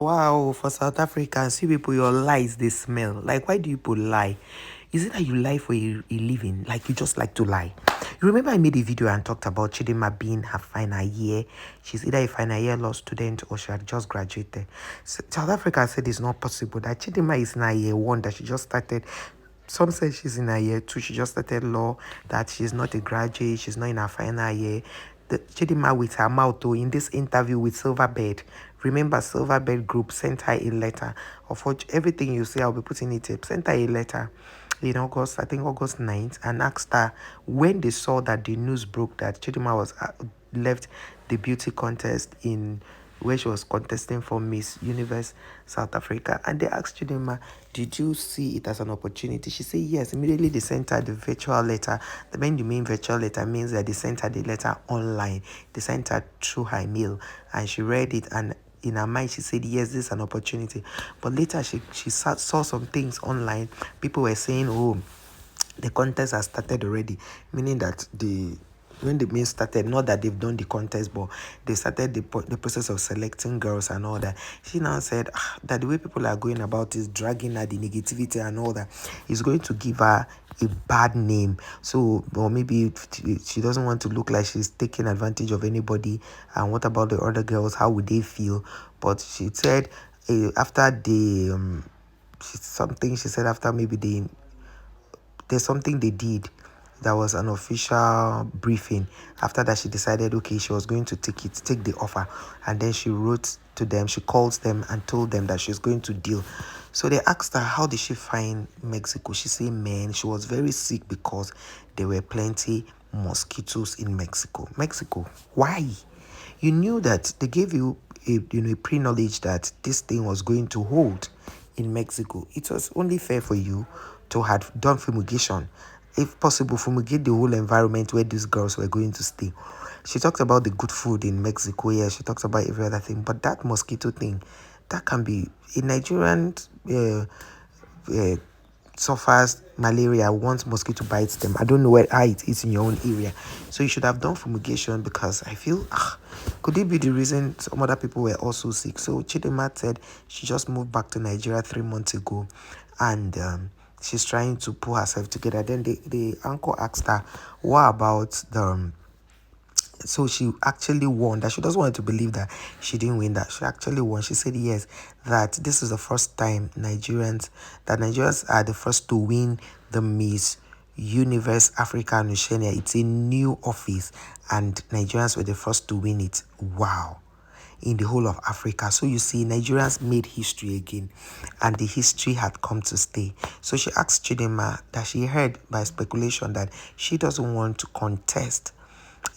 Wow, for South Africa, see people, your lies, they smell. Like, why do you people lie? Is it that you lie for a living? Like, you just like to lie? You remember I made a video and talked about Chidimma being her final year. She's either a final year law student or she had just graduated. South Africa said it's not possible that Chidimma is in her year one, that she just started. Some say she's in her year two, she just started law, that she's not a graduate, she's not in her final year. The Chidimma with her mouth though, in this interview with Silverbird, remember Silverbird Group sent her a letter of what everything you say, I'll be putting it up. Sent her a letter in August, I think August 9th, and asked her when they saw that the news broke that Chidimma was left the beauty contest in where she was contesting for Miss Universe South Africa. And they asked Chidinma, did you see it as an opportunity? She said yes. Immediately they sent her the virtual letter. The main virtual letter means that they sent her the letter online. They sent her through her mail and she read it, and in her mind she said yes, this is an opportunity. But later she saw some things online. People were saying, oh, the contest has started already, meaning that when the mean started, not that they've done the contest, but they started the process of selecting girls and all that. She now said that the way people are going about is dragging her, the negativity and all that is going to give her a bad name. So, or maybe she doesn't want to look like she's taking advantage of anybody. And what about the other girls? How would they feel? But she said after the she said after maybe there's something they did that was an official briefing. After that, she decided, okay, she was going to take the offer. And then she wrote to them, she calls them and told them that she's going to deal. So they asked her, how did she find Mexico? She said, man, she was very sick because there were plenty mosquitoes in Mexico. Mexico, why? You knew that they gave you a pre-knowledge that this thing was going to hold in Mexico. It was only fair for you to have done fumigation. If possible, fumigate the whole environment where these girls were going to stay. She talked about the good food in Mexico. Yeah, she talks about every other thing. But that mosquito thing, that can be a Nigerian uh, suffers malaria once mosquito bites them. I don't know how it is in your own area. So you should have done fumigation, because I feel, could it be the reason some other people were also sick? So Chidimma said she just moved back to Nigeria 3 months ago, and she's trying to pull herself together. Then the uncle asked her, what about the so she actually won. That she doesn't want to believe that she didn't win, that she actually won. She said yes, that this is the first time Nigerians are the first to win the Miss Universe Africa and Oceania. It's a new office and Nigerians were the first to win it. Wow. In the whole of Africa. So you see, Nigerians made history again, and the history had come to stay. So she asked Chidinma that she heard by speculation that she doesn't want to contest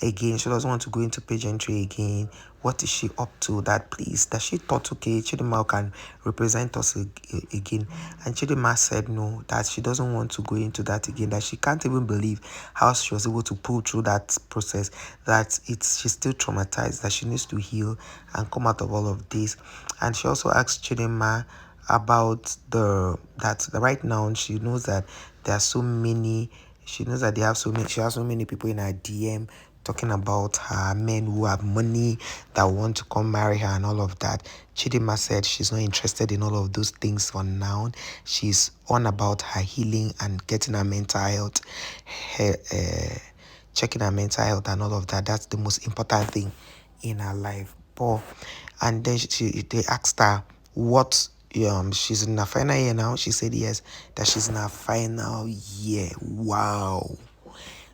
again. She doesn't want to go into pageantry again. What is she up to? That please, that she thought, okay, Chidinma can represent us again. And Chidinma said no, that she doesn't want to go into that again, that she can't even believe how she was able to pull through that process, that she's still traumatized, that she needs to heal and come out of all of this. And she also asked Chidinma about that right now she knows that there are so many, she knows that she has so many people in her DM talking about her, men who have money that want to come marry her and all of that. Chidinma said she's not interested in all of those things for now. She's on about her healing and getting her mental health, checking her mental health and all of that. That's the most important thing in her life. And then they asked her what she's in her final year now. She said yes, that she's in her final year. Wow.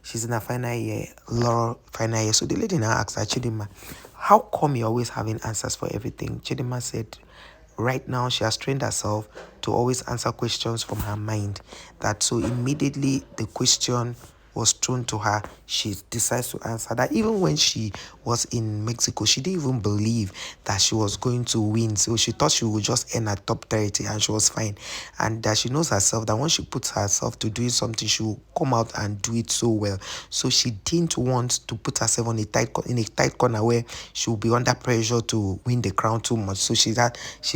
She's in her final year, law final year. So the lady now asked her, Chidinma, how come you're always having answers for everything? Chidinma said, right now she has trained herself to always answer questions from her mind. That so immediately the question was thrown to her, she decides to answer that. Even when she was in Mexico, she didn't even believe that she was going to win. So she thought she would just end at top 30 and she was fine. And that she knows herself that once she puts herself to doing something, she will come out and do it so well. So she didn't want to put herself in a tight corner where she will be under pressure to win the crown too much. So she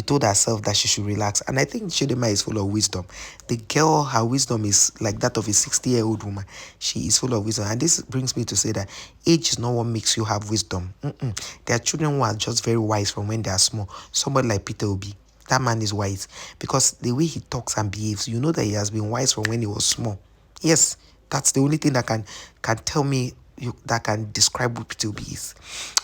told herself that she should relax. And I think Chidinma is full of wisdom. The girl, her wisdom is like that of a 60-year-old woman. she is full of wisdom. And this brings me to say that age is not what makes you have wisdom. There are children who are just very wise from when they are small. Somebody like Peter Obi, that man is wise because the way he talks and behaves, you know that he has been wise from when he was small. Yes, that's the only thing that can tell me that can describe what P2B is.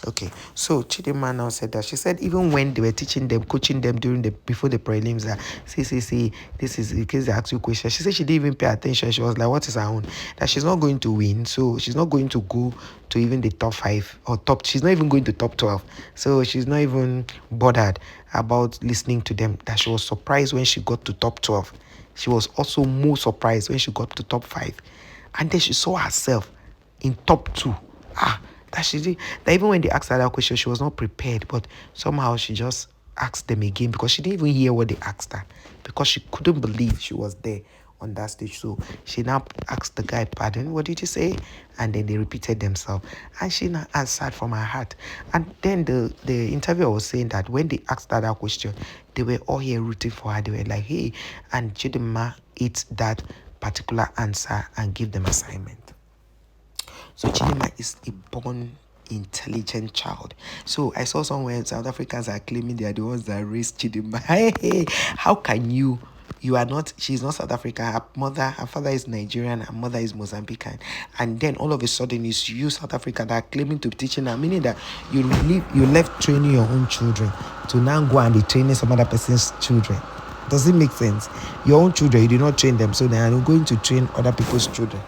Okay, so Chidimma now said that she said even when they were teaching them, coaching them during the before the prelims, that see, this is in case they ask you questions. She said she didn't even pay attention. She was like, "What is her own?" That she's not going to win, so she's not going to go to even the top 5 or top. She's not even going to top 12, so she's not even bothered about listening to them. That she was surprised when she got to top 12. She was also more surprised when she got to top 5, and then she saw herself in top 2. That she did that. Even when they asked her that question, she was not prepared, but somehow she just asked them again because she didn't even hear what they asked her, because she couldn't believe she was there on that stage. So she now asked the guy, "Pardon, what did you say?" And then they repeated themselves, and she now answered from her heart. And then the interviewer was saying that when they asked her that question, they were all here rooting for her. They were like, "Hey," and Chidimma ate that particular answer and give them assignment. So Chidinma is a born intelligent child. So I saw somewhere South Africans are claiming they are the ones that raised Chidinma. Hey, how can you? You are not, she's not South African. Her father is Nigerian, her mother is Mozambican. And then all of a sudden it's you, South Africa, that are claiming to be teaching her, meaning that you left training your own children to now go and be training some other person's children. Does it make sense? Your own children, you did not train them, so they are going to train other people's children.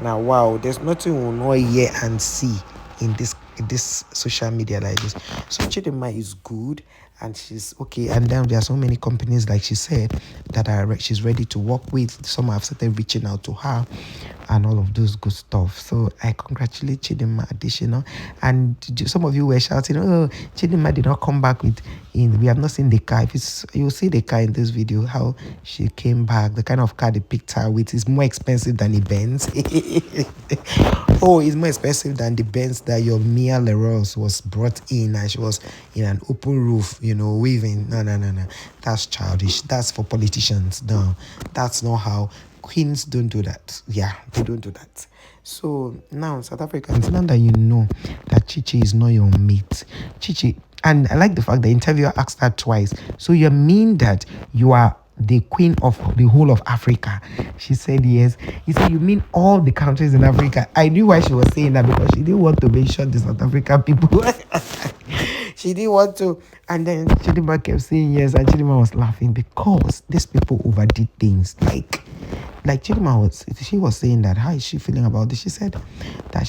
Now, wow, there's nothing we'll not hear and see in this social media like this. So Chidimma is good and she's okay. And then there are so many companies, like she said, that she's ready to work with. Some have started reaching out to her and all of those good stuff. So I congratulate Chidinma Adetshina. And some of you were shouting, "Oh, Chidinma did not come back with we have not seen the car." You'll see the car in this video, how she came back. The kind of car they picked her with is more expensive than the Benz. Oh, it's more expensive than the Benz that your Mia Leroy was brought in, and she was in an open roof, weaving. No. That's childish. That's for politicians. No, that's not how. Queens don't do that. Yeah, they don't do that. So now, South Africans, now that you know that Chichi is not your mate, Chichi, and I like the fact the interviewer asked her twice. So you mean that you are the queen of the whole of Africa? She said yes. He said, "You mean all the countries in Africa?" I knew why she was saying that, because she didn't want to mention the South African people. She didn't want to. And then Chidimma kept saying yes, and Chidimma was laughing because these people overdid things. Like she was saying that, how is she feeling about this? She said that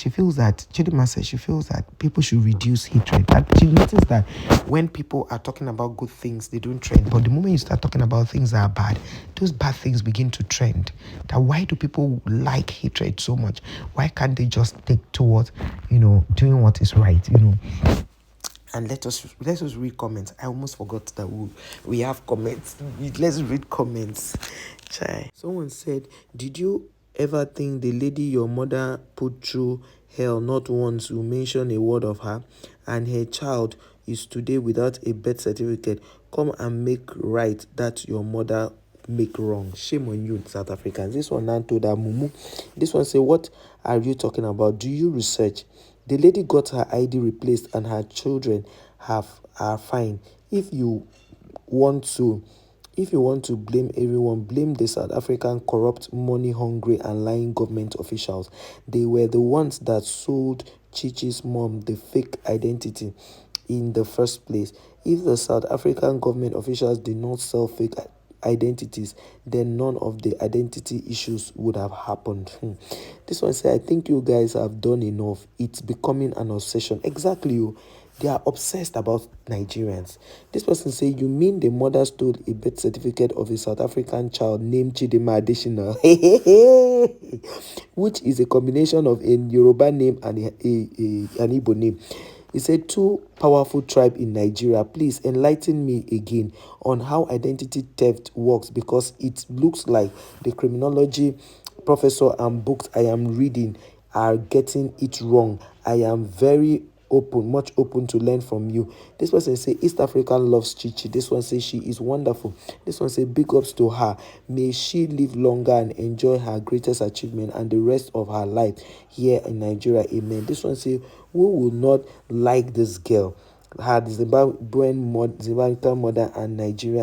Chidimma said she feels that people should reduce hatred. That she noticed that when people are talking about good things, they don't trend. But the moment you start talking about things that are bad, those bad things begin to trend. That why do people like hatred so much? Why can't they just take towards, doing what is right, And let us read comments. I almost forgot that we have comments. Let's read comments. Chai. Someone said, "Did you ever think the lady your mother put through hell not once will mention a word of her, and her child is today without a birth certificate? Come and make right that your mother make wrong. Shame on you, South Africans." This one now told her mumu. This one say, "What are you talking about? Do you research? The lady got her ID replaced and her children are fine. If you want to blame everyone, blame the South African corrupt, money-hungry and lying government officials. They were the ones that sold Chichi's mom the fake identity in the first place. If the South African government officials did not sell fake identities, then none of the identity issues would have happened." This one said, "I think you guys have done enough. It's becoming an obsession." Exactly. They are obsessed about Nigerians. This person said, "You mean the mother stole a birth certificate of a South African child named Chidimma Adetshina?" Which is a combination of a Yoruba name and an Igbo name. He said, "Two powerful tribe in Nigeria. Please enlighten me again on how identity theft works, because it looks like the criminology professor and books I am reading are getting it wrong. I am very open, much open to learn from you. This person say East Africa loves Chichi. This one say she is wonderful. This one say big ups to her. May she live longer and enjoy her greatest achievement and the rest of her life here in Nigeria. Amen. This one say, who will not like this girl? Her Zimbabwean mother and Nigerian